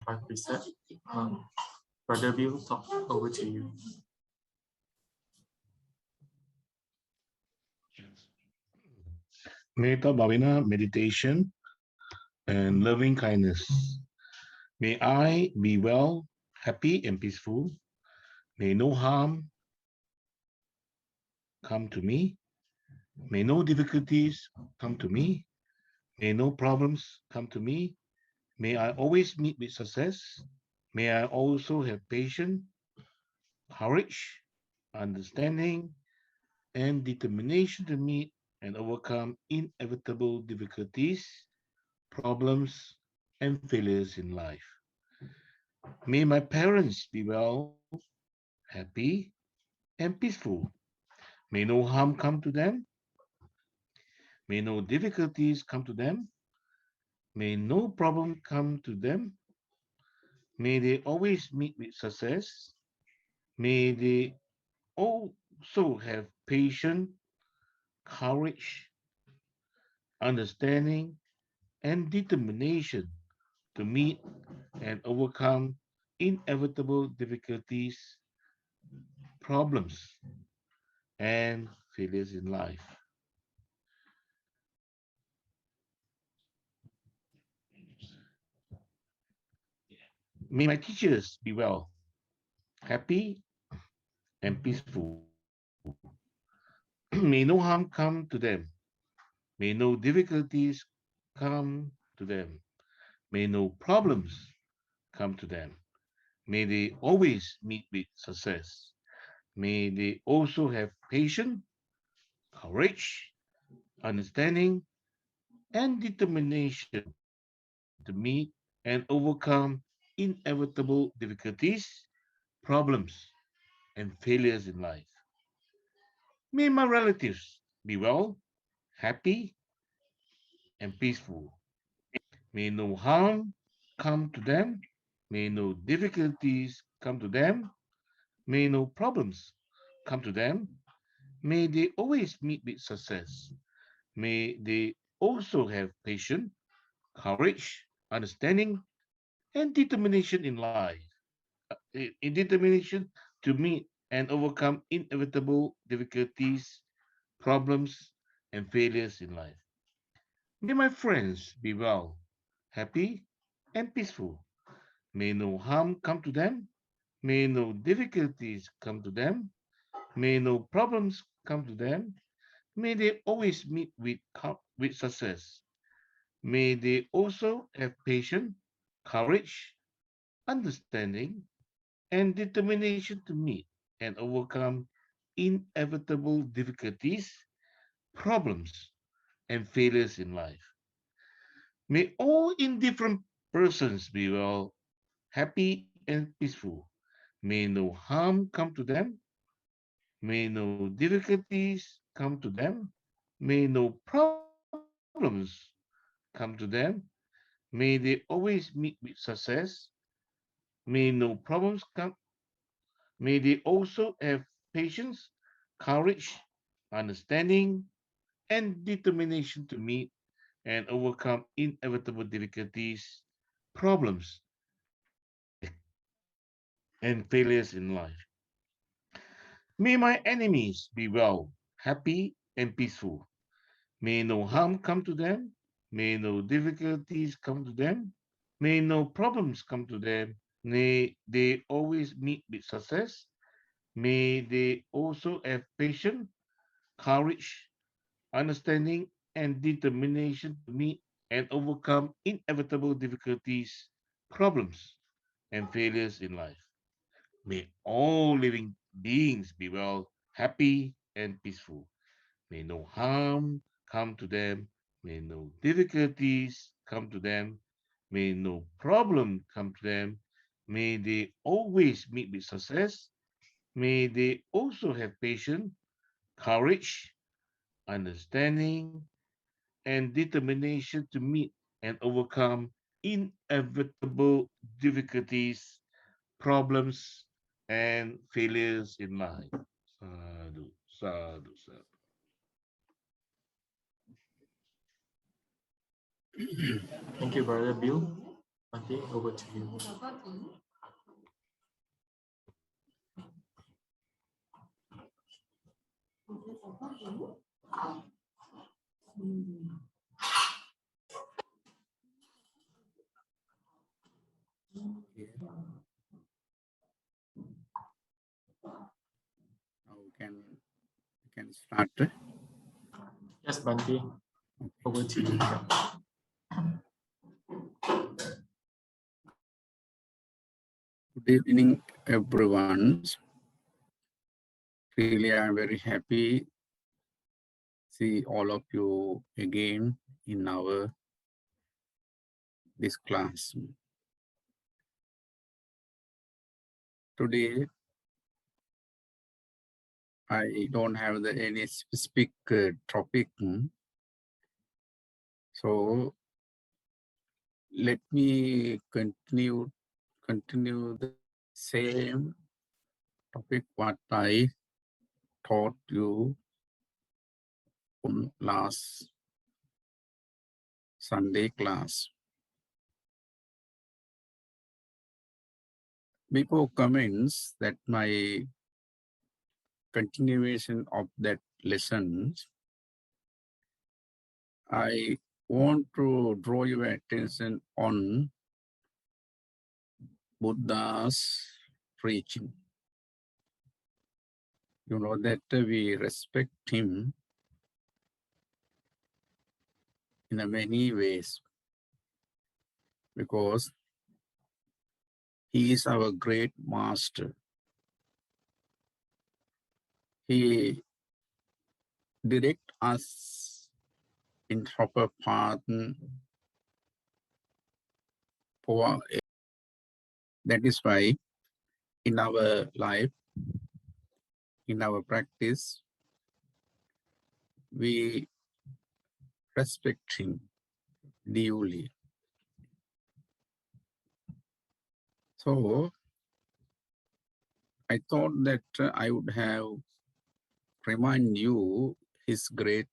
5 precepts. Brother Bill, talk over to you. Metta Bhavina meditation and loving kindness. May I be well, happy, and peaceful. May no harm come to me. May no difficulties come to me. May no problems come to me. May I always meet with success. May I also have patience, courage, understanding, and determination to meet and overcome inevitable difficulties, problems, and failures in life. May my parents be well, happy, and peaceful. May no harm come to them. May no difficulties come to them. May no problem come to them. May they always meet with success. May they also have patience, courage, understanding, and determination to meet and overcome inevitable difficulties, problems, and failures in life. May my teachers be well, happy, and peaceful. May no harm come to them. May no difficulties come to them. May no problems come to them. May they always meet with success. May they also have patience, courage, understanding, and determination to meet and overcome inevitable difficulties, problems, and failures in life. May my relatives be well, happy, and peaceful. May no harm come to them. May no difficulties come to them. May no problems come to them. May they always meet with success. May they also have patience, courage, understanding, and determination in life. In determination to meet and overcome inevitable difficulties, problems, and failures in life. May my friends be well, happy, and peaceful. May no harm come to them. May no difficulties come to them. May no problems come to them. May they always meet with success. May they also have patience, courage, understanding, and determination to meet and overcome inevitable difficulties, problems, and failures in life. May all indifferent persons be well, happy, and peaceful. May no harm come to them. May no difficulties come to them. May no problems come to them. May they always meet with success. May no problems come. May they also have patience, courage, understanding, and determination to meet and overcome inevitable difficulties, problems, and failures in life. May my enemies be well, happy, and peaceful. May no harm come to them. May no difficulties come to them. May no problems come to them. May they always meet with success. May they also have patience, courage, understanding, and determination to meet and overcome inevitable difficulties, problems, and failures in life. May all living beings be well, happy, and peaceful. May no harm come to them. May no difficulties come to them. May no problem come to them. May they always meet with success. May they also have patience, courage, understanding, and determination to meet and overcome inevitable difficulties, problems, and failures in life. Sadhu, sadhu, sadhu. Thank you, Brother Bill. Bhante, over to you. Now we can start. Yes, Bhante, over to you. Good evening, everyone. Really, I'm very happy see all of you again in our this class. Today, I don't have any specific topic, so let me continue the same topic what I taught you on last Sunday class. Before comments that my continuation of that lessons, I want to draw your attention on Buddha's preaching. You know that we respect him in a many ways because he is our great master. He direct us in proper path for that is why in our life, in our practice, we respect him duly. So I thought that I would have remind you his great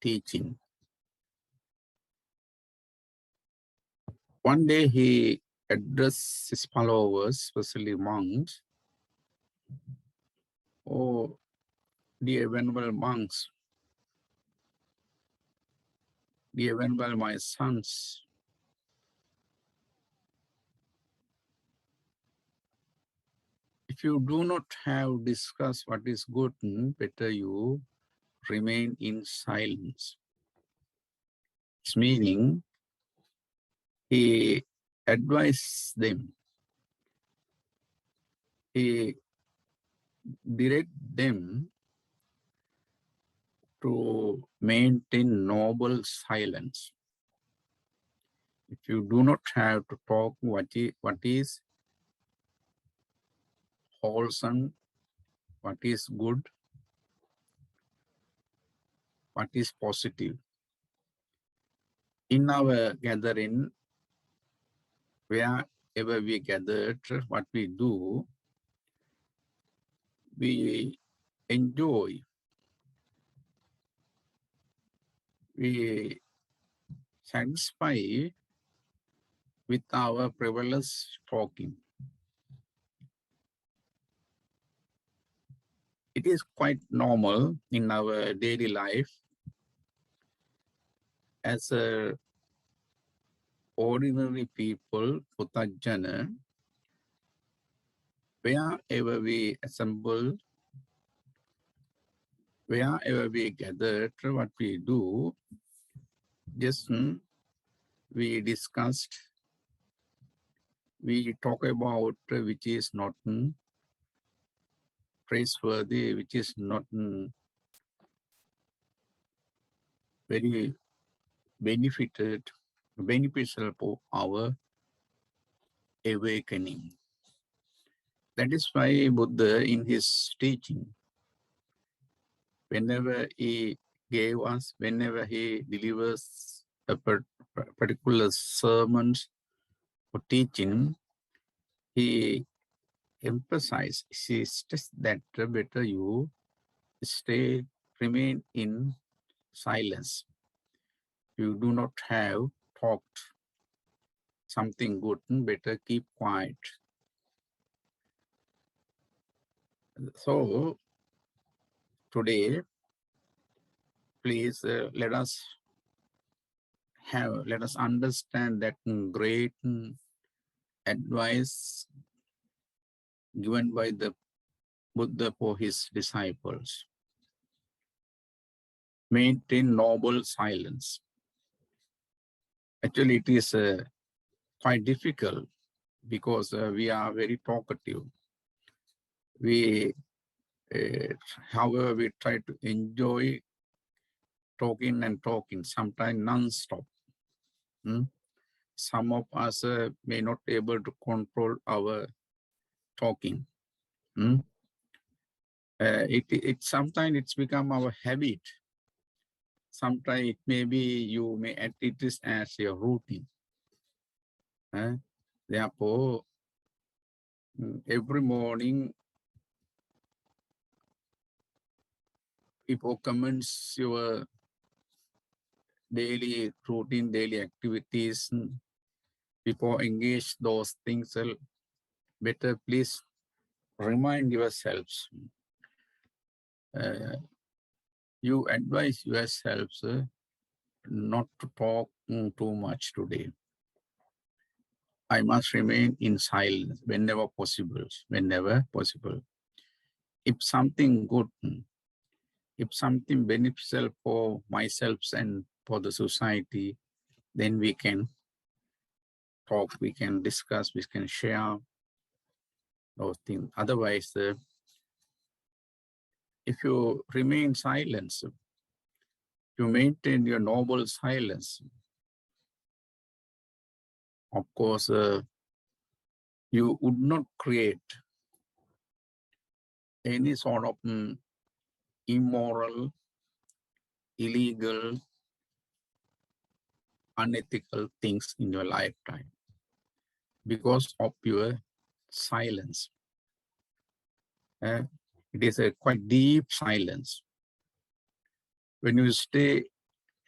teaching. One day he addressed his followers, especially monks. Oh, dear venerable monks, dear venerable my sons, if you do not have discussed what is good, better you remain in silence. It's meaning he advised them, he direct them to maintain noble silence. If you do not have to talk what is wholesome, what is good, what is positive. In our gathering, wherever we gathered, what we do, we enjoy, we satisfy with our frivolous talking. It is quite normal in our daily life as a ordinary people, Puthajjana, wherever we assemble, wherever we gather, what we do, just we discussed, we talk about which is not praiseworthy, which is not very beneficial for our awakening. That is why Buddha in his teaching, whenever he gave us, whenever he delivers a particular sermon or teaching, he emphasized, he stressed that better you remain in silence. You do not have talked something good, better keep quiet. So today, please let us understand that great advice given by the Buddha for his disciples. Maintain noble silence. Actually, it is quite difficult because we are very talkative. We, however, we try to enjoy talking and talking, sometimes non-stop. Some of us may not be able to control our talking. It sometimes it's become our habit. Sometimes maybe you may add it as your routine. Therefore, every morning, people commence your daily routine, daily activities, before engage those things, better please remind yourselves. You advise yourselves not to talk too much today. I must remain in silence whenever possible, If something good, if something beneficial for myself and for the society, then we can talk, we can discuss, we can share those things. Otherwise, if you remain silent, you maintain your noble silence, of course, you would not create any sort of immoral, illegal, unethical things in your lifetime because of your silence. It is a quite deep silence. When you stay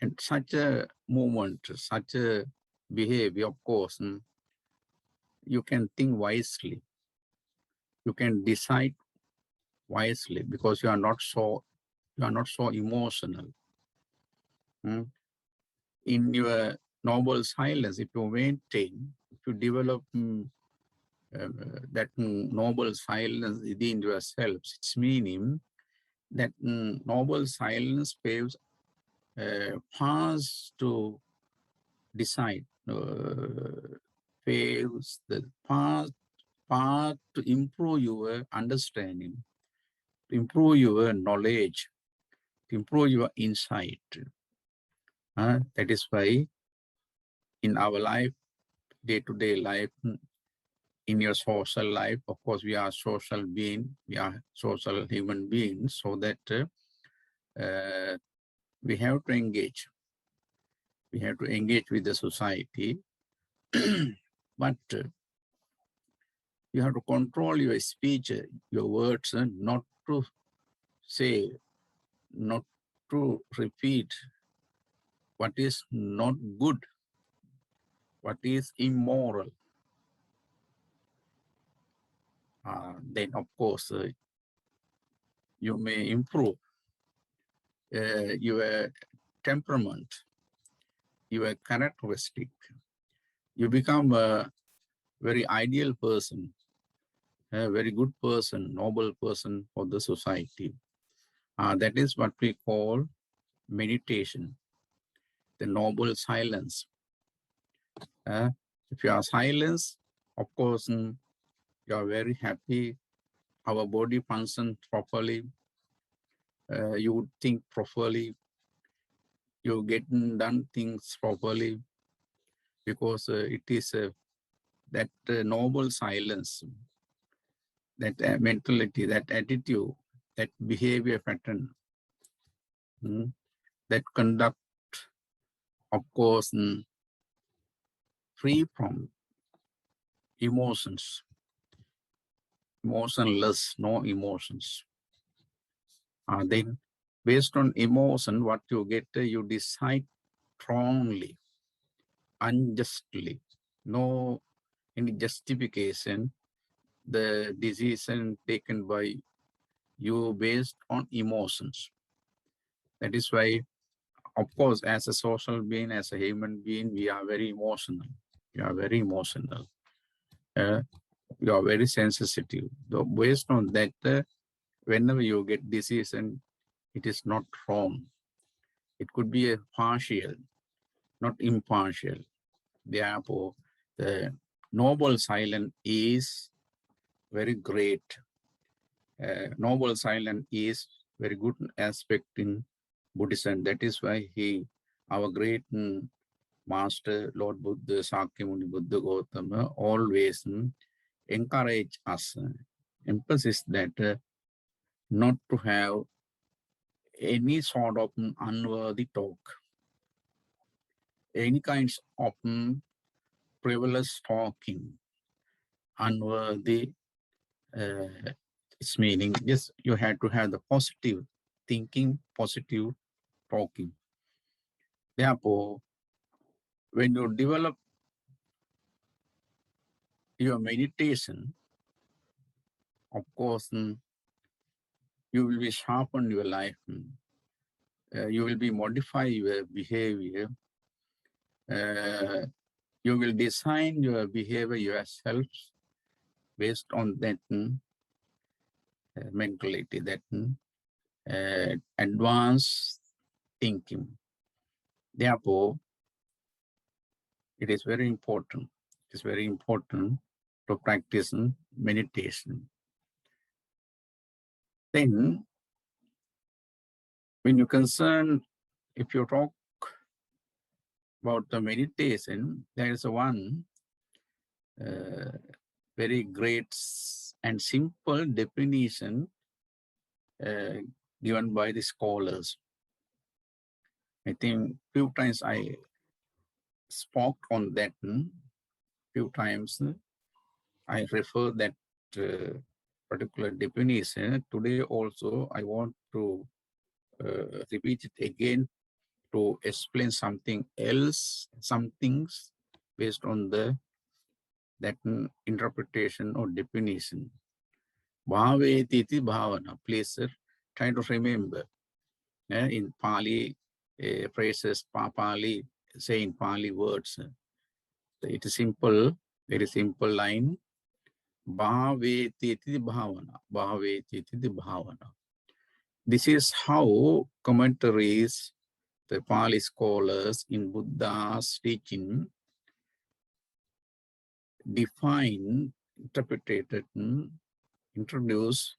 in such a moment, such a behavior, of course, you can think wisely. You can decide wisely because you are not so emotional. In your noble silence, if you maintain, if you develop that noble silence within yourselves, it's meaning that noble silence paves paths to decide, paves the path to improve your understanding, to improve your knowledge, to improve your insight. That is why in our life, day-to-day life, in your social life, of course, we are social beings, we are social human beings, so that we have to engage. We have to engage with the society, but you have to control your speech, your words, not to say, not to repeat what is not good, what is immoral. Then, of course, you may improve your temperament, your characteristic. You become a very ideal person, a very good person, noble person for the society. That is what we call meditation, the noble silence. If you are silent, of course, you are very happy. Our body functions properly. You would think properly. You get done things properly because it is that noble silence, that mentality, that attitude, that behavior pattern, that conduct, of course, free from emotions, emotionless, no emotions. Then based on emotion, what you get, you decide strongly, unjustly. no any justification, the decision taken by you based on emotions. That is why, of course, as a social being, as a human being, we are very emotional. We are very emotional. You are very sensitive. So based on that, whenever you get decision, it is not wrong. It could be a partial, not impartial. Therefore, the noble silence is very great. Noble silence is very good aspect in Buddhism. That is why our great master, Lord Buddha, Sakyamuni Buddha Gautama, always encourage us, emphasis that not to have any sort of unworthy talk, any kinds of frivolous talking, unworthy, its meaning. Yes, you have to have the positive thinking, positive talking. Therefore, when you develop your meditation, of course, you will be sharpen your life. You will be modify your behavior. You will design your behavior yourself based on that mentality, that advanced thinking. Therefore, it is very important. It is very important to practice meditation. Then, when you concern, if you talk about the meditation, there is one very great and simple definition given by the scholars. I think few times I spoke on that, few times I refer that particular definition. Today also I want to repeat it again to explain something else, some things based on that interpretation or definition. Bhaveti iti bhavana. Please, sir, try to remember. In Pali phrases, Pali, say in Pali words. It is simple, very simple line. Bhaveti iti bhavana. Bhaveti iti bhavana. This is how commentaries, the Pali scholars in Buddha's teaching define, interpreted, introduce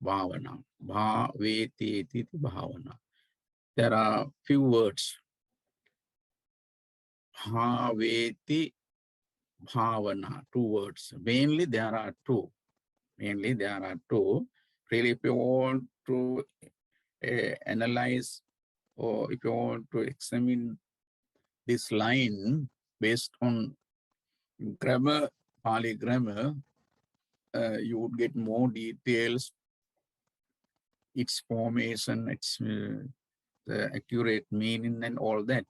bhavana. Bhaveti iti bhavana. There are few words. Bhaveti, bhavana, two words. Mainly there are two. Mainly there are two. Really, if you want to analyze or if you want to examine this line based on grammar, Pali grammar, you would get more details, its formation, its the accurate meaning and all that.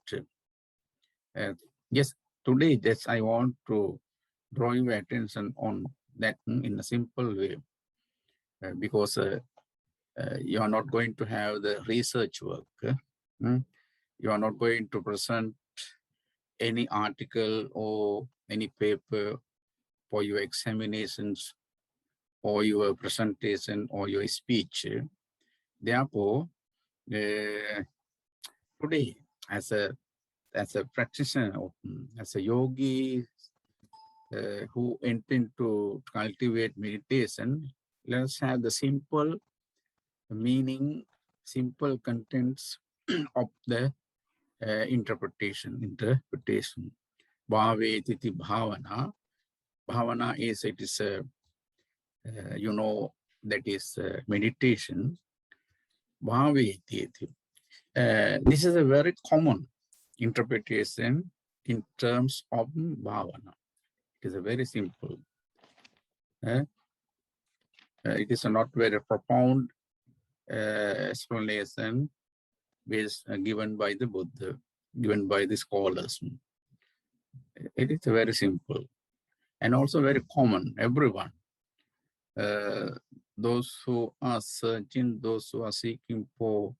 Yes, today just I want to draw your attention on that in a simple way, because you are not going to have the research work. You are not going to present any article or any paper for your examinations or your presentation or your speech. Therefore, today as a practitioner, as a yogi who intend to cultivate meditation, let's have the simple meaning, simple contents of the interpretation. Bhaveti iti bhavana. Bhavana is, it is you know, that is meditation. Bhaveti. This is a very common interpretation in terms of bhavana. It is a very simple. It is a not very profound explanation based, given by the Buddha, given by the scholars. It is very simple and also very common, everyone. Those who are searching, those who are seeking for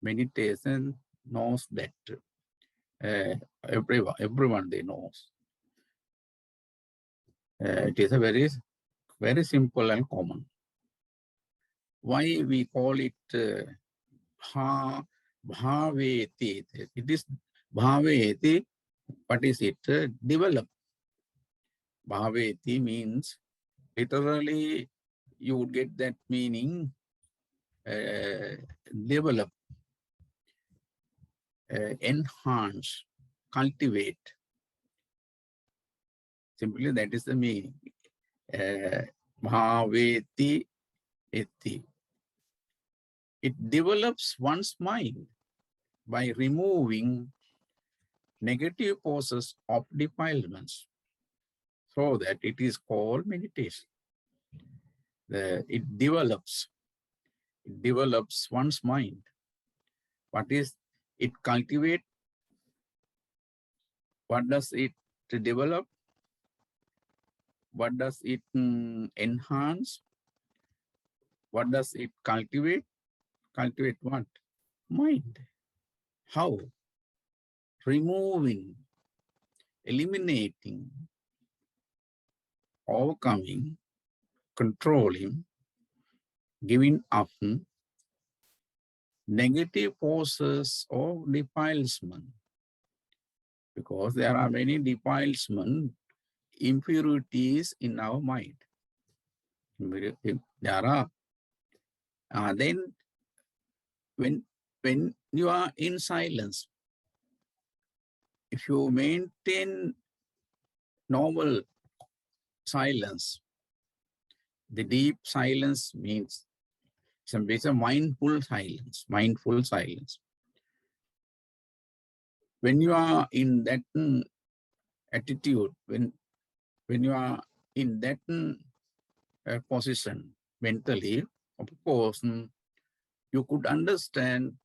meditation knows that everyone they knows. It is a very simple and common. Why we call it bhaveti? It is bhaveti. What is it? Develop. Bhaveti means literally you would get that meaning. Develop, enhance, cultivate. Simply that is the meaning. Bhaveti eti. It develops one's mind by removing negative causes of defilements, so that it is called meditation. It develops one's mind. What is it cultivate? What does it develop? What does it enhance? What does it cultivate? Cultivate what? Mind. How? Removing, eliminating, overcoming, controlling, giving up negative forces of defilement. Because there are many defilement, impurities in our mind. There are. Then when you are in silence, if you maintain normal silence, the deep silence means it's a mindful silence, When you are in that attitude, when you are in that position mentally, of course, you could understand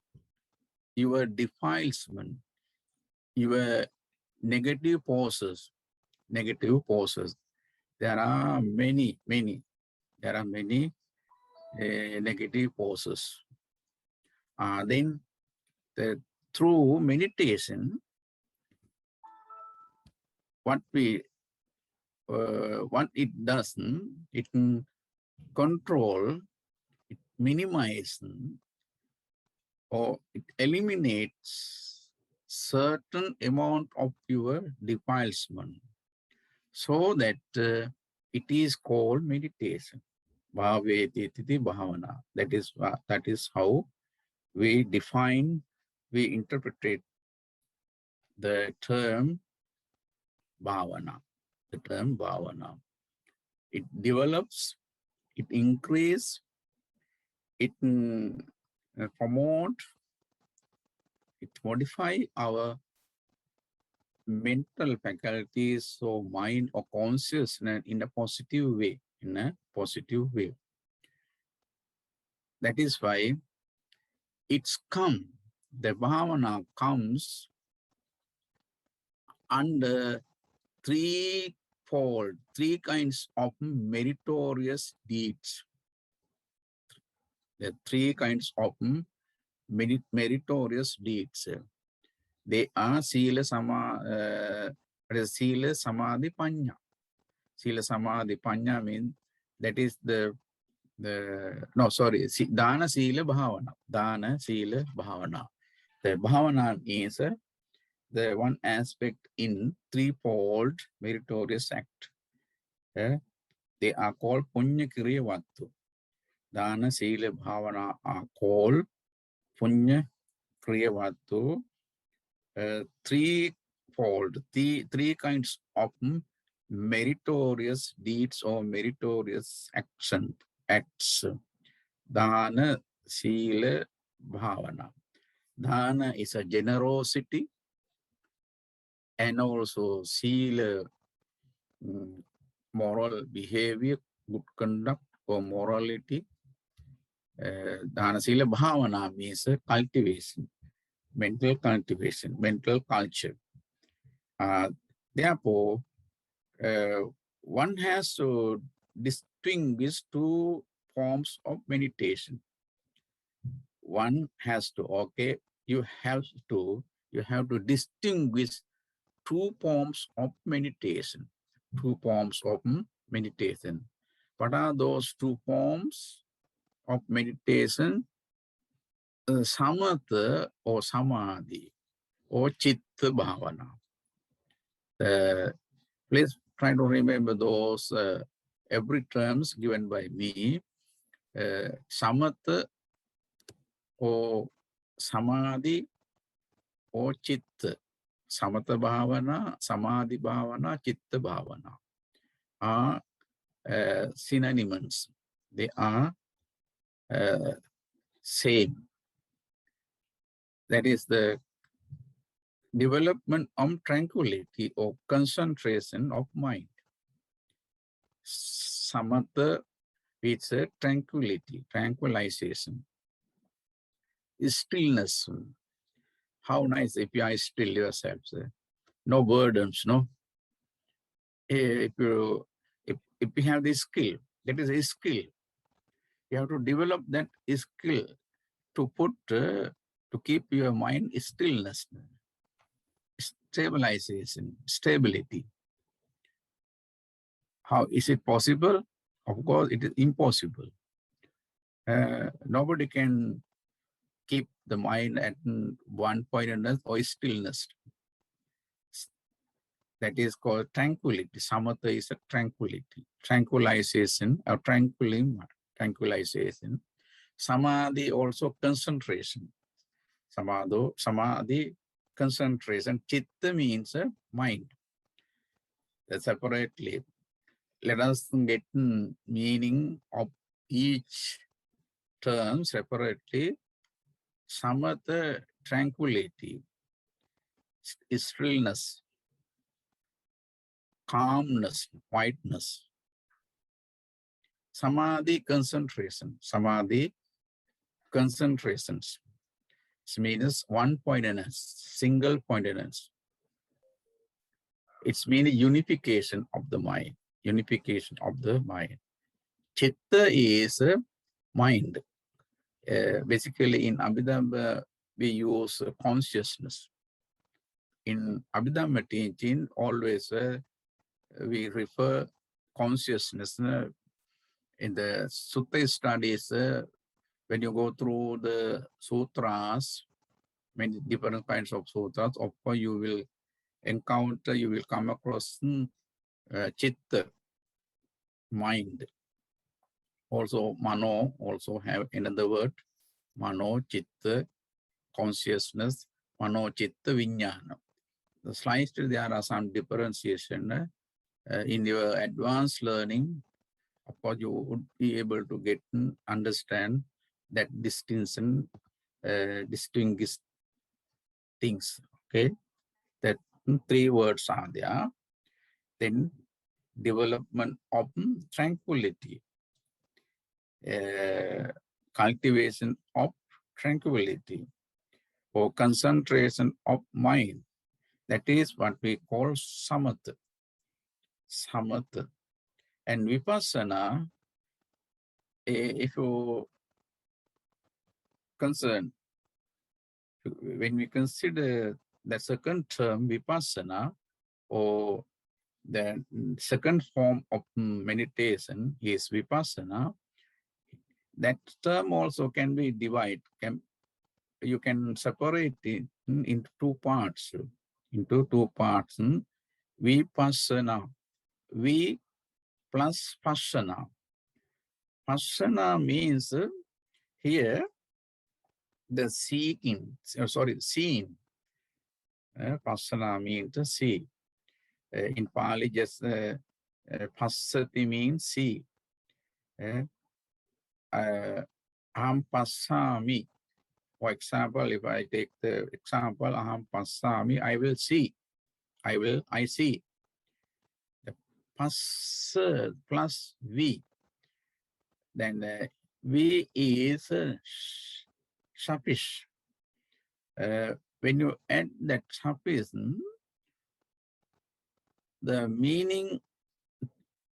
your defilement, your negative forces. There are many negative forces. Then through meditation, what it does, it can control, it minimizes, or it eliminates certain amount of your defilement, so that it is called meditation. Bhaveti titi bhavana. That is how we define, we interpret the term bhavana. The term bhavana. It develops, it increases, it promote, it modify our mental faculties, so mind or consciousness in a positive way. That is why the bhavana comes under three kinds of meritorious deeds. The three kinds of meritorious deeds. They are Sila, Samadhi, Panya. Sila, Samadhi, Panya means that is Dana, Sila, Bhavana. Dana, Sila, Bhavana. The Bhavana is the one aspect in threefold meritorious act. They are called Punya Kriya Vattu. Dana, Sila, Bhavana are called Punya Kriya Vattu. Three kinds of meritorious deeds or meritorious acts. Dana, Sila, Bhavana. Dana is a generosity, and also Sila, moral behavior, good conduct or morality. Dana, Sila, Bhavana means cultivation, mental cultivation, mental culture. Therefore, one has to distinguish two forms of meditation. One has to, okay, you have to distinguish two forms of meditation. Two forms of meditation. What are those two forms of meditation? Samatha or samadhi or chitta bhavana. Please try to remember those every terms given by me. Samatha or samadhi or chitta. Samatha bhavana, samadhi bhavana, chitta bhavana are synonyms. They are same. That is the development of tranquility or concentration of mind. Samatha, it's a tranquility, tranquilization. Stillness. How nice if you are still yourself. No burdens, no. If you have this skill, that is a skill. You have to develop that skill to put to keep your mind stillness, stabilization, stability. How is it possible? Of course, it is impossible. Nobody can keep the mind at one pointedness or stillness. That is called tranquility. Samatha is a tranquility, tranquilization or tranquilization. Samadhi also concentration. Samadhi concentration. Chitta means mind. Separately, let us get meaning of each term separately. Samatha, tranquility, stillness, calmness, quietness. Samadhi, concentration. Samadhi, concentrations. It means one pointedness, single pointedness. It's meaning unification of the mind. Unification of the mind. Chitta is mind. Basically, in Abhidhamma, we use consciousness. In Abhidhamma teaching, always we refer consciousness. In the Sutta studies, when you go through the sutras, many different kinds of sutras, of course you will encounter, you will come across chitta, mind. Also, mano also have another word, mano, chitta, consciousness, mano, chitta, vijnana. Slightly there are some differentiation in your advanced learning. Of course, you would be able to get understand that distinction, distinguish things. Okay, that three words are there. Then development of tranquility, cultivation of tranquility, or concentration of mind. That is what we call samatha. Samatha. And vipassana, if you concern, when we consider the second term vipassana, or the second form of meditation is vipassana, that term also can be divided. You can separate it into two parts. Vipassana. Vi plus passana. Passana means here the seeing. Seeing. Passana means to see. In Pali, just passati means see. Aham passami. For example, if I take the example, aham passami, I will see. I see. The passa plus V. Then V is suffix. When you add that suffix, the meaning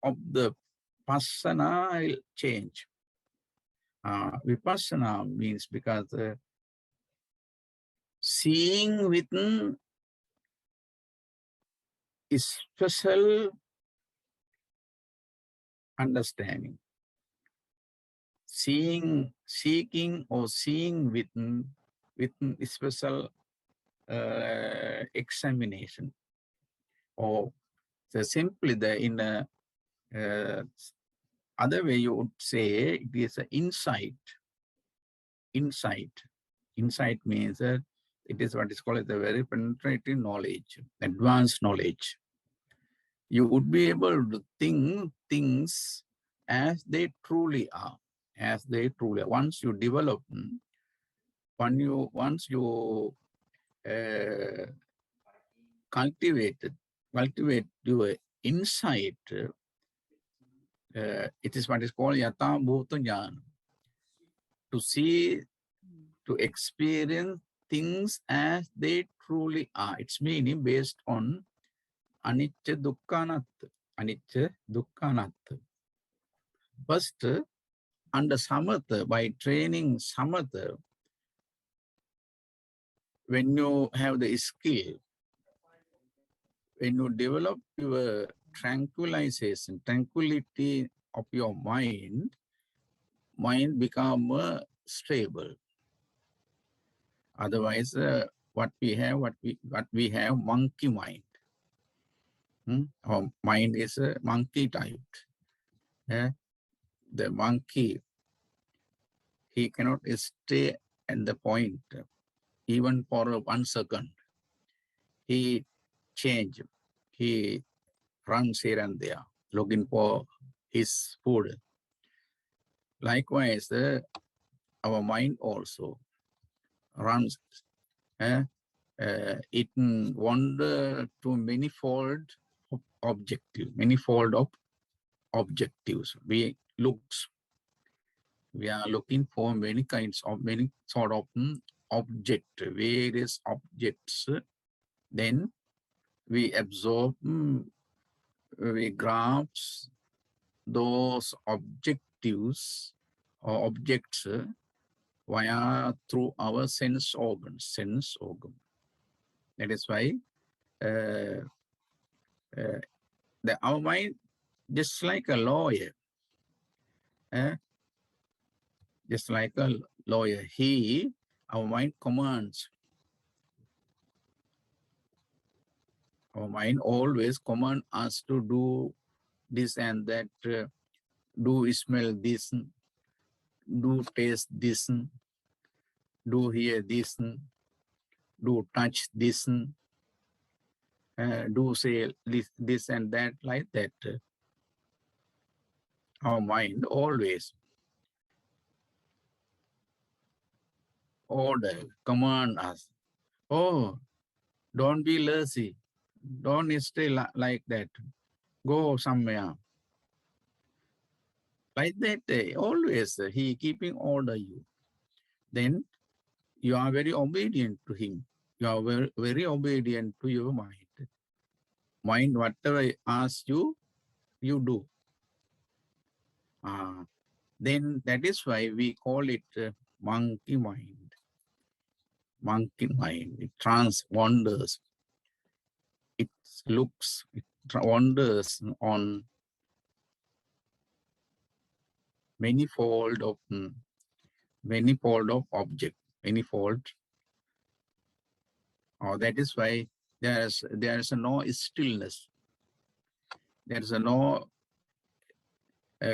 of the Vipassana will change. Vipassana means because seeing within is special understanding. Seeking or seeing within special examination, or simply in a other way you would say it is an insight. Insight means that it is what is called the very penetrating knowledge, advanced knowledge. You would be able to think things as they truly are, Once you develop, once you cultivate your insight, it is what is called yata bhuta jnana. To see, to experience things as they truly are. It's meaning based on anicca dukkha anatta. First, under samatha, by training samatha, when you have the skill, when you develop your tranquility of your mind become stable. Otherwise, what we have monkey mind. Our mind is a monkey type. The monkey, he cannot stay at the point even for 1 second. He change. He runs here and there looking for his food. Likewise, our mind also runs. It wander to manifold of objectives. We are looking for many sort of various objects. Then we absorb, we grasp those objectives or objects through our sense organ. That is why our mind, just like a lawyer, our mind commands. Our mind always commands us to do this and that, do smell this, do taste this, do hear this, do touch this, do say this and that, like that. Our mind always command us. Oh, don't be lazy. Don't stay like that. Go somewhere. Like that, always he keeping order you. Then you are very obedient to him. You are very, very obedient to your mind. Mind, whatever I ask you, you do. Then that is why we call it monkey mind. Monkey mind. It wanders. It wanders on manifold of object, manifold. That is why there is no stillness. There is no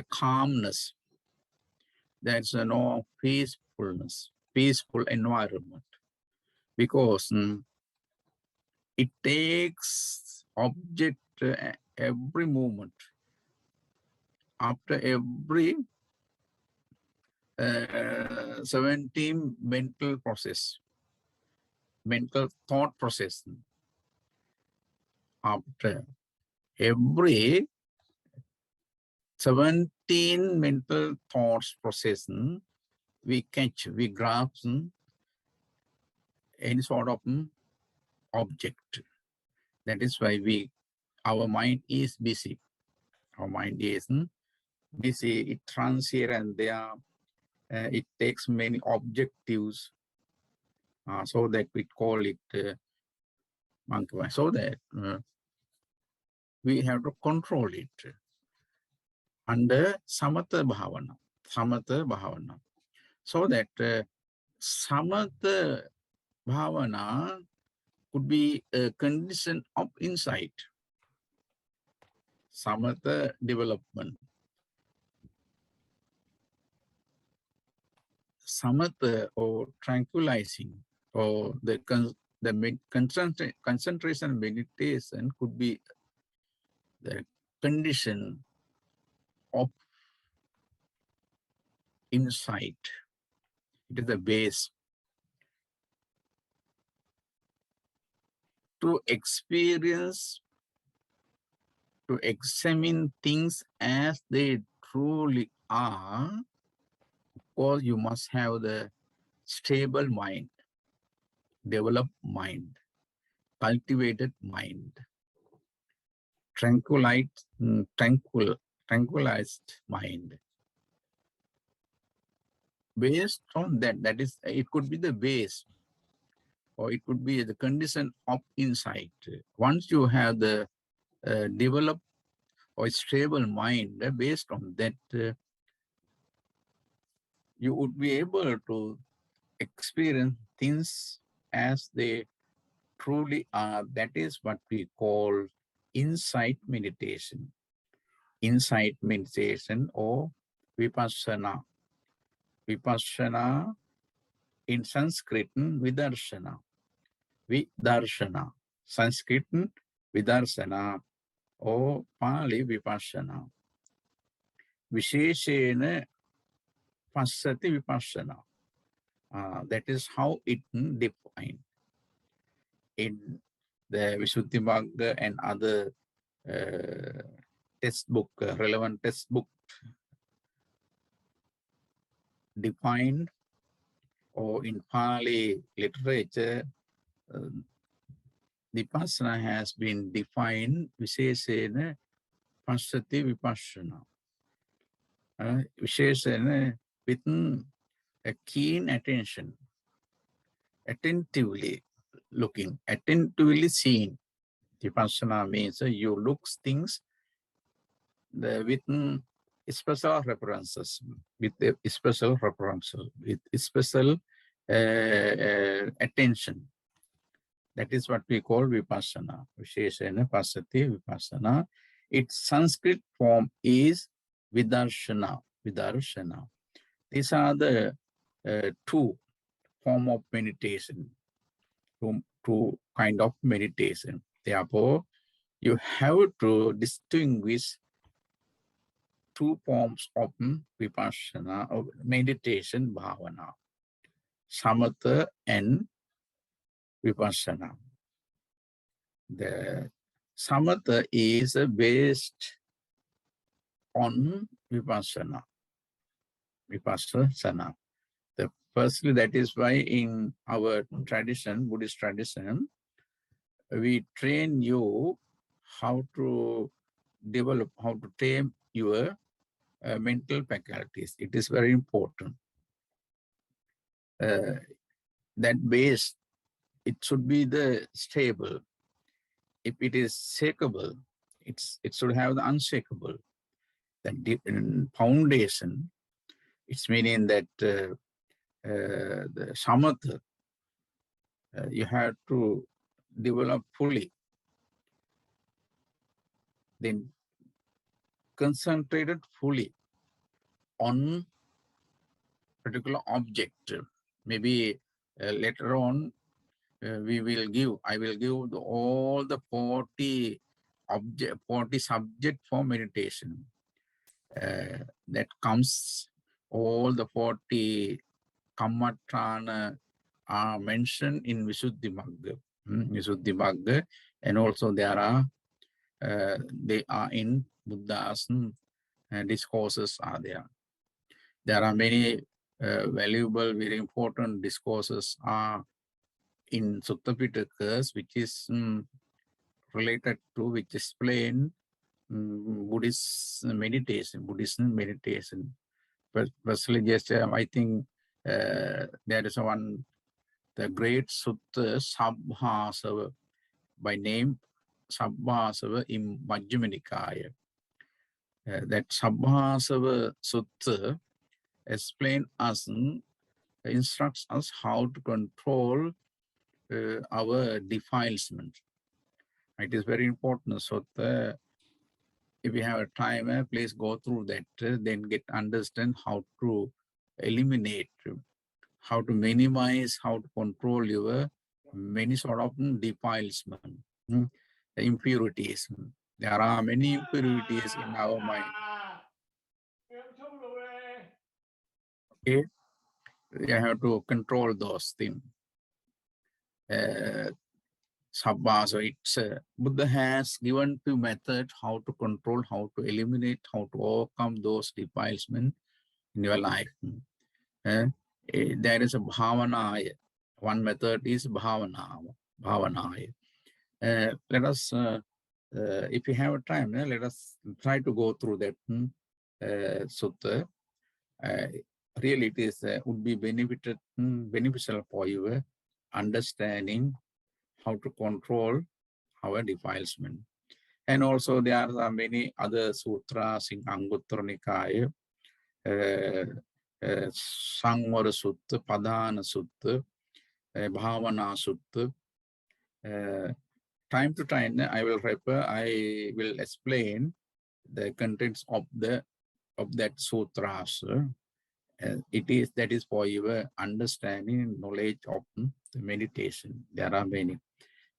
calmness. There is no peacefulness, peaceful environment, because it takes object every moment. After every 17 mental thought process. After every 17 mental thoughts process, we grasp any sort of object. That is why our mind is busy. Our mind is busy. It runs here and there. It takes many objectives. So that we call it monkey mind. So that we have to control it under samatha bhavana. Samatha bhavana. So that samatha bhavana could be a condition of insight. Samatha development. Samatha or tranquilizing or the concentration meditation could be the condition of insight. It is the base to experience, to examine things as they truly are. Of course, you must have the stable mind, developed mind, cultivated mind, tranquilized mind. Based on that, that is, it could be the base, or it could be the condition of insight. Once you have the developed or stable mind, based on that, you would be able to experience things as they truly are. That is what we call insight meditation. Insight meditation or vipassana. Vipassana in Sanskrit, vidarshana. Vidarshana. Sanskrit, vidarshana or Pali vipassana. Visheshena passati vipassana. That is how it defined in the Visuddhimagga and other textbook, relevant textbook defined, or in Pali literature, Vipassana has been defined Visheshena Passati Vipassana. Visheshena with a keen attention, attentively looking, attentively seeing. Vipassana means you look things with special references, with special references, with special attention. That is what we call vipassana. Visheshena Passati Vipassana. Its Sanskrit form is vidarshana. Vidarshana. These are the two form of meditation, two kind of meditation. Therefore, you have to distinguish two forms of vipassana or meditation bhavana, samatha and vipassana. The samatha is based on vipassana. Vipassana. Firstly, that is why in our tradition, Buddhist tradition, we train you how to develop, how to tame your mental faculties. It is very important. That base, it should be the stable. If it is shakable, it should have the unshakable. The foundation, it's meaning that the samatha, you have to develop fully. Then concentrated fully on particular object. Maybe later on, I will give all the 40 subject for meditation. That comes, all the 40 Kammatthana are mentioned in Visuddhimagga. Visuddhimagga, and also there are they are in Buddha's discourses are there. There are many valuable, very important discourses are in Sutta Pitakas, which is related to which explain Buddhist meditation, Buddhism meditation. But firstly, just I think there is one, the great Sutta Sabbhasava, by name Sabbhasava in Majjhima Nikaya. That Sabbhasava Sutta explain us, instructs us how to control our defilement. It is very important. So if you have a time, please go through that, then understand how to eliminate, how to minimize, how to control your many sort of defilement, impurities. There are many impurities in our mind. Okay, you have to control those things. So it's Buddha has given two methods how to control, how to eliminate, how to overcome those defilements in your life. There is a bhavana. One method is bhavana. Let us, if you have time, let us try to go through that sutta. Really, it is would be beneficial for you understanding how to control our defilement. And also there are many other sutras in Anguttara Nikaya, Sangvara Sutta, Padana Sutta, Bhavana Sutta. Time to time, I will explain the contents of that sutras. That is for your understanding, knowledge of the meditation. There are many.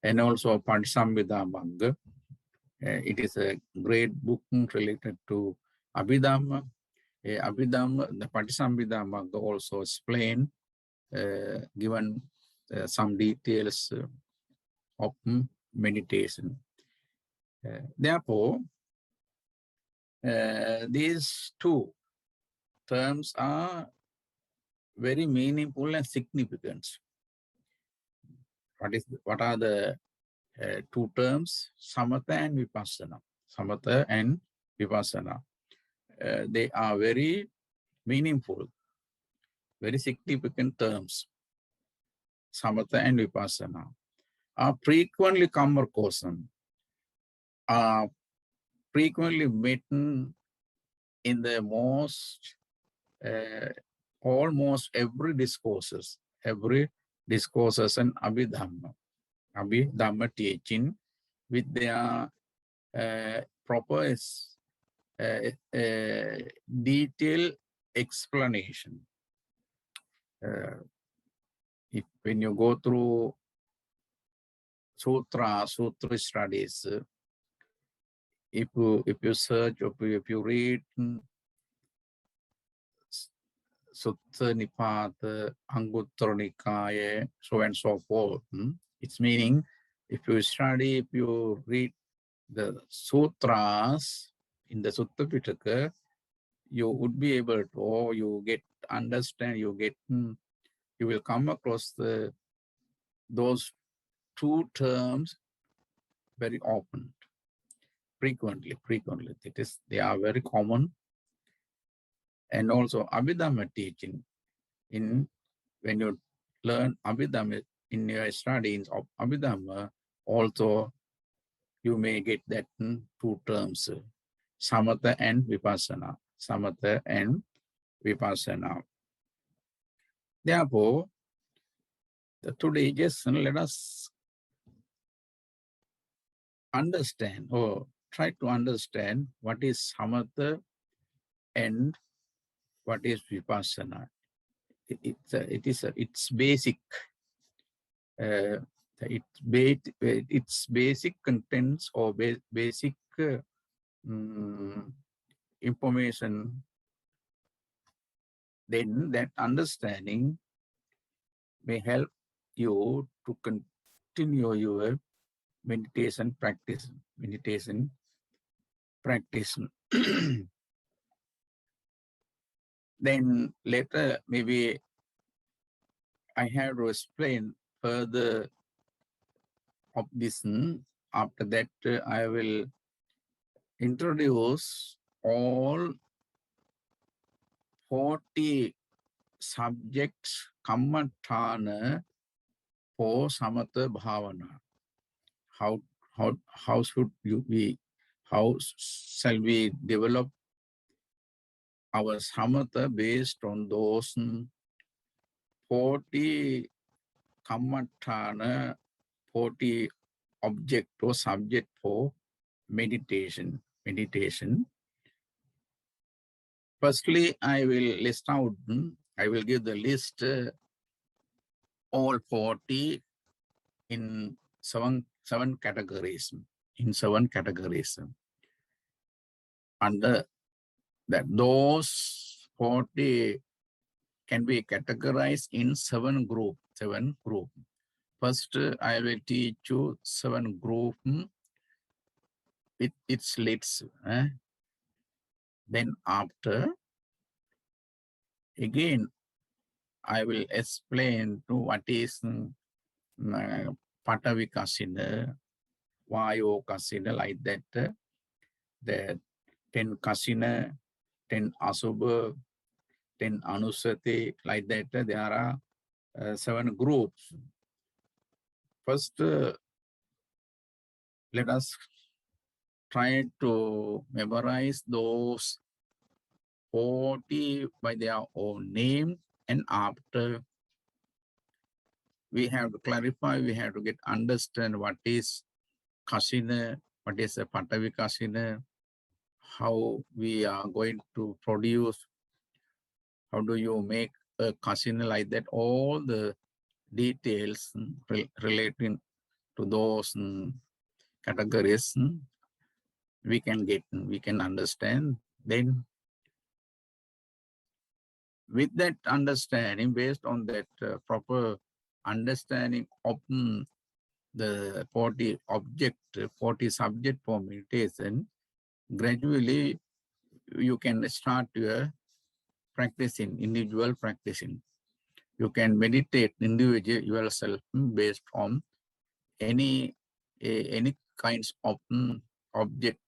And also Patisambhida Magga. It is a great book related to Abhidhamma. Abhidhamma, the Patisambhida Magga also explain, given some details of meditation. Therefore, these two terms are very meaningful and significant. What are the two terms? Samatha and Vipassana. Samatha and Vipassana. They are very meaningful, very significant terms. Samatha and Vipassana are frequently conversation, are frequently met in the most, almost every discourses and Abhidhamma teaching with their proper detailed explanation. When you go through sutra studies, if you search, if you read Sutta Nipata, Anguttara Nikaya, so and so forth, it's meaning if you read the sutras in the Sutta Pitaka, you would be able to, or you will come across those two terms very often, frequently. They are very common. And also Abhidhamma teaching, when you learn Abhidhamma in your studies of Abhidhamma, also you may get that two terms, Samatha and Vipassana. Samatha and Vipassana. Therefore, today just let us understand or try to understand what is Samatha and what is Vipassana. It's basic. Its basic contents or basic information. Then that understanding may help you to continue your meditation practice. Then later, maybe I have to explain further of this after that, I will introduce all 40 subjects Kammatthana for Samatha Bhavana. How should how shall we develop our Samatha based on those 40 Kammatthana, 40 object or subject for meditation. Firstly, I will list out, I will give the list all 40 in seven categories. Under that, those 40 can be categorized in 7 groups. First, I will teach you 7 groups with its lists. Then after, again, I will explain to what is Patavi Kasina, Vayo Kasina, like that. The 10 Kasina, 10 Asubha, 10 Anusati, like that. There are 7 groups. First, let us try to memorize those 40 by their own name, and after we have to clarify, we have to understand what is Kasina, what is a Patavi Kasina, how we are going to produce, how do you make a Kasina, like that. All the details relating to those categories we can understand. Then with that understanding, based on that proper understanding of the 40 subject for meditation, gradually you can start your practicing, individual practicing. You can meditate individual yourself based on any kinds of object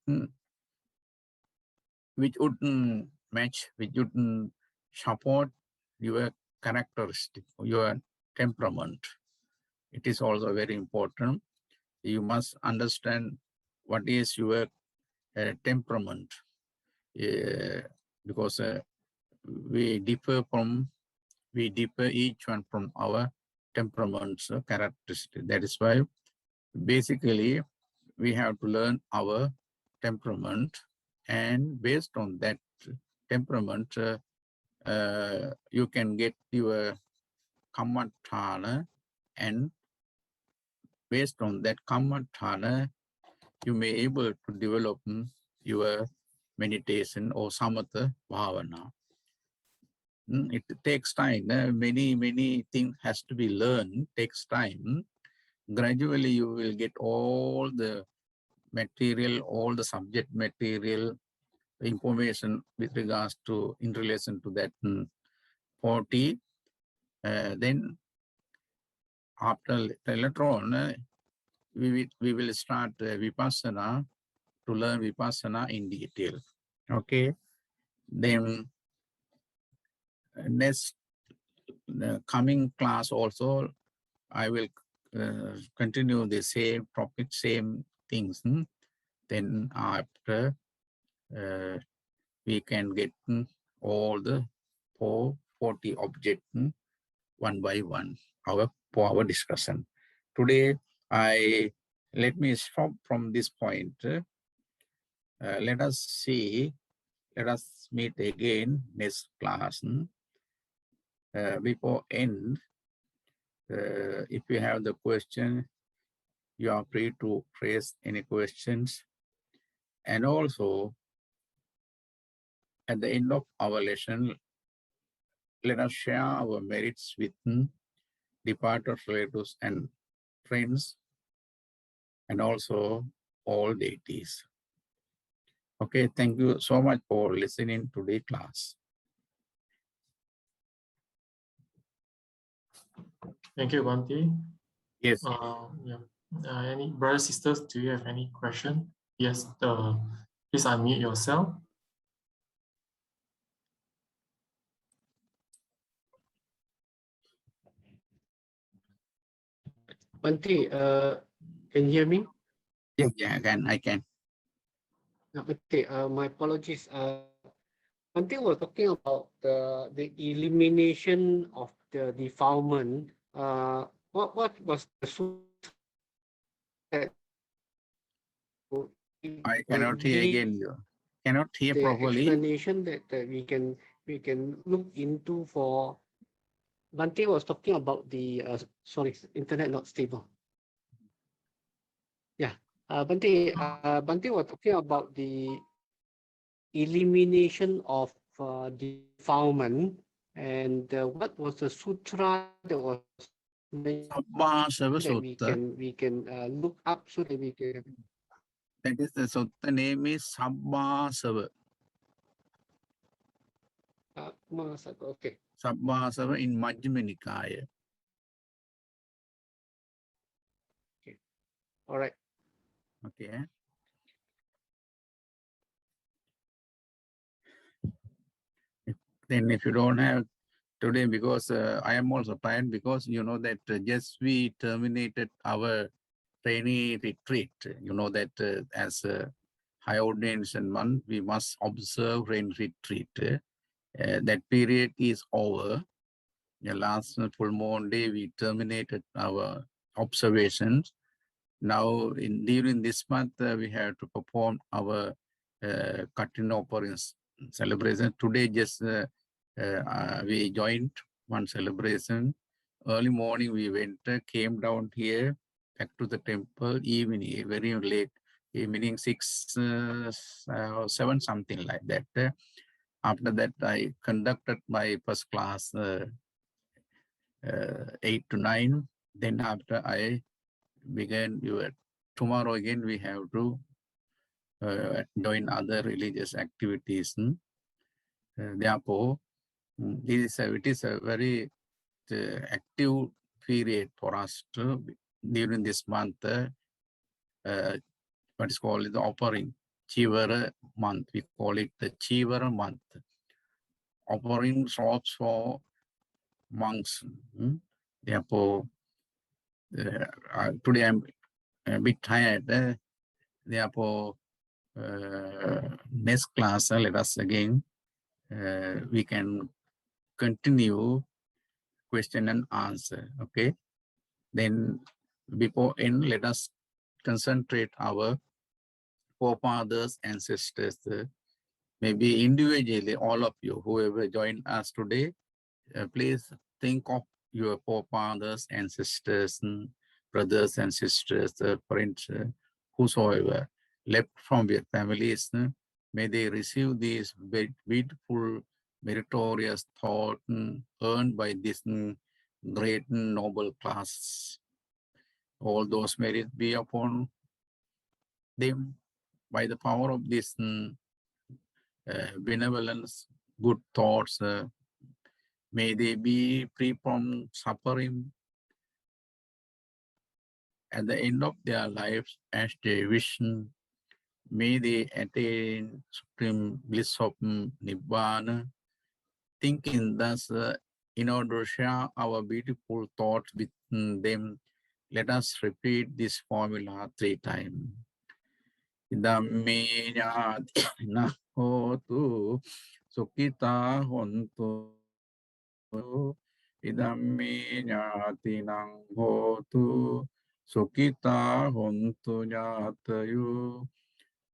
which wouldn't match, which wouldn't support your characteristic, your temperament. It is also very important. You must understand what is your temperament, because we differ each one from our temperaments, characteristic. That is why basically we have to learn our temperament, and based on that temperament, you can get your Kammatthana, and based on that Kammatthana, you may able to develop your meditation or Samatha Bhavana. It takes time. Many things has to be learned, takes time. Gradually, you will get all the material, all the subject material, information with regards to, in relation to that 40. Then after later on, we will start Vipassana, to learn Vipassana in detail. Okay. Then next coming class also, I will continue the same topic, same things. Then after we can get all the 40 objects one by one for our discussion. Today, let me stop from this point. Let us meet again next class. Before end, if you have the question, you are free to raise any questions. And also, at the end of our lesson, let us share our merits with departed relatives and friends, and also all deities. Okay, thank you so much for listening to the class. Thank you, Bhante. Yes. Yeah. Any brothers, sisters, do you have any question? Yes, please unmute yourself. Bante, can you hear me? Yeah, I can. Okay, my apologies. Bante was talking about the elimination of the defilement. What was the that I cannot hear again. You cannot hear the properly. explanation that we can look into for. Bante was talking about the sorry, internet not stable. Yeah, Bante was talking about the elimination of defilement, and what was the sutra that was Sabbasava that we Sutta. can look up so that we can. That is the sutta name is Sabbasava. Okay. Sabbasava in Majjhima Nikaya. All right. Okay. Then if you don't have today, because I am also tired, because you know that just we terminated our training retreat. You know that as a high ordination month, we must observe training retreat. That period is over. The last full moon day, we terminated our observations. Now, during this month, we have to perform our Kattinoparin celebration. Today, just we joined one celebration. Early morning, we went, came down here, back to the temple, evening, very late, evening 6 or 7, something like that. After that, I conducted my first class 8 to 9. Then after I began, tomorrow again we have to join other religious activities. Therefore, it is a very active period for us to during this month. What is called the offering Chivara month. We call it the Chivara month. Offering shops for monks. Therefore, today I'm a bit tired. Therefore, next class, let us again, we can continue question and answer. Okay. Then before end, let us concentrate our forefathers, ancestors, maybe individually, all of you, whoever joined us today, please think of your forefathers, ancestors, brothers and sisters, friends, whosoever left from your families. May they receive these beautiful, meritorious thought earned by this great noble class. All those merits be upon them by the power of this benevolence, good thoughts. May they be free from suffering at the end of their lives as they wish. May they attain supreme bliss of Nibbana. Thinking thus, in order to share our beautiful thoughts with them, let us repeat this formula 3 times. Idammi jnatina hotu sukhita hontu. Idammi jnatinang hotu sukhita hontu jnatayu.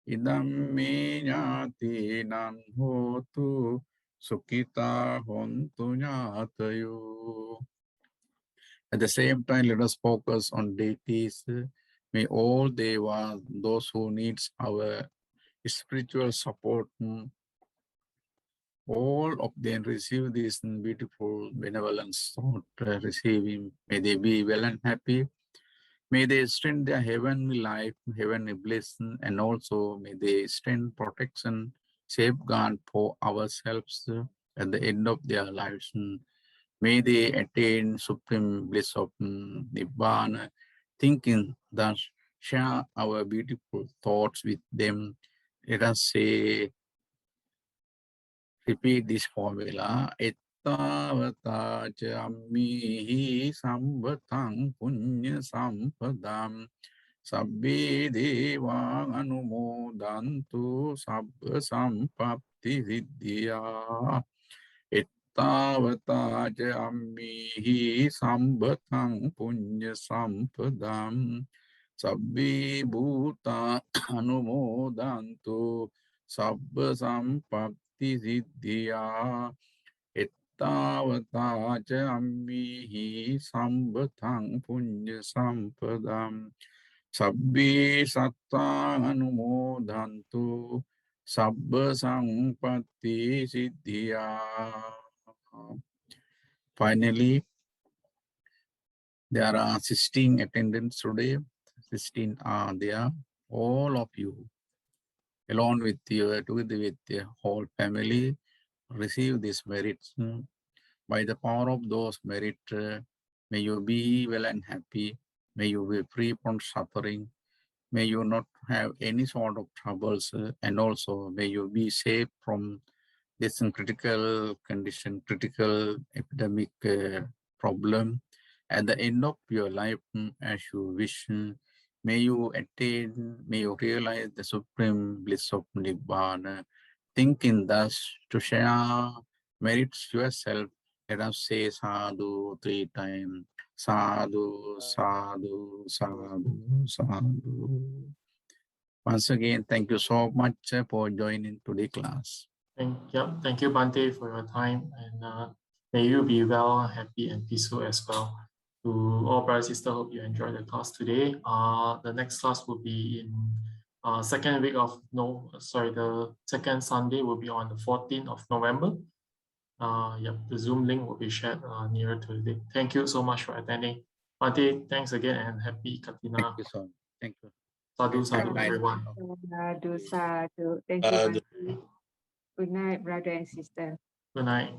Idammi jnatinang hotu sukhita hontu jnatayu. At the same time, let us focus on deities. May all devas, those who need our spiritual support, all of them receive this beautiful benevolence thought, receiving. May they be well and happy. May they strengthen their heavenly life, heavenly blessing, and also may they strengthen protection, safeguard for ourselves at the end of their lives. May they attain supreme bliss of Nibbana. thinking thus, share our beautiful thoughts with them. Let us say, repeat this formula. Ettavata cha ammihi sambhatang punya sampadam sabbe deva anumodantu sabba sampapti siddhya. Ettavata cha ammihi sambhatang punya sampadam sabbe bhuta anumodantu sabba sampapti siddhya. Ettavata cha ammihi sambhatang punya sampadam sabbe satta anumodantu sabba sampatti siddhya. Finally, there are 16 attendants today. 16 are there. All of you, along with your, together with the whole family, receive these merits. By the power of those merits, may you be well and happy. May you be free from suffering. May you not have any sort of troubles, and also may you be safe from this critical condition, critical epidemic problem. At the end of your life, as you wish, may you attain, may you realize the supreme bliss of Nibbana. Thinking thus to share merits yourself, let us say sadhu 3 times. Sadhu, sadhu, sadhu, sadhu. Once again, thank you so much for joining today's class. Thank you, Bante, for your time, and may you be well, happy, and peaceful as well. To all brothers and sisters, hope you enjoyed the class today. The next class will be in the second Sunday will be on the 14th of November. The Zoom link will be shared nearer to the date. Thank you so much for attending. Bante, thanks again, and happy Katina. Thank you so much. Thank you. Sadhu, sadhu, Bye. everyone. Sadhu, sadhu. Thank you, Bante. Good night, brother and sister. Good night.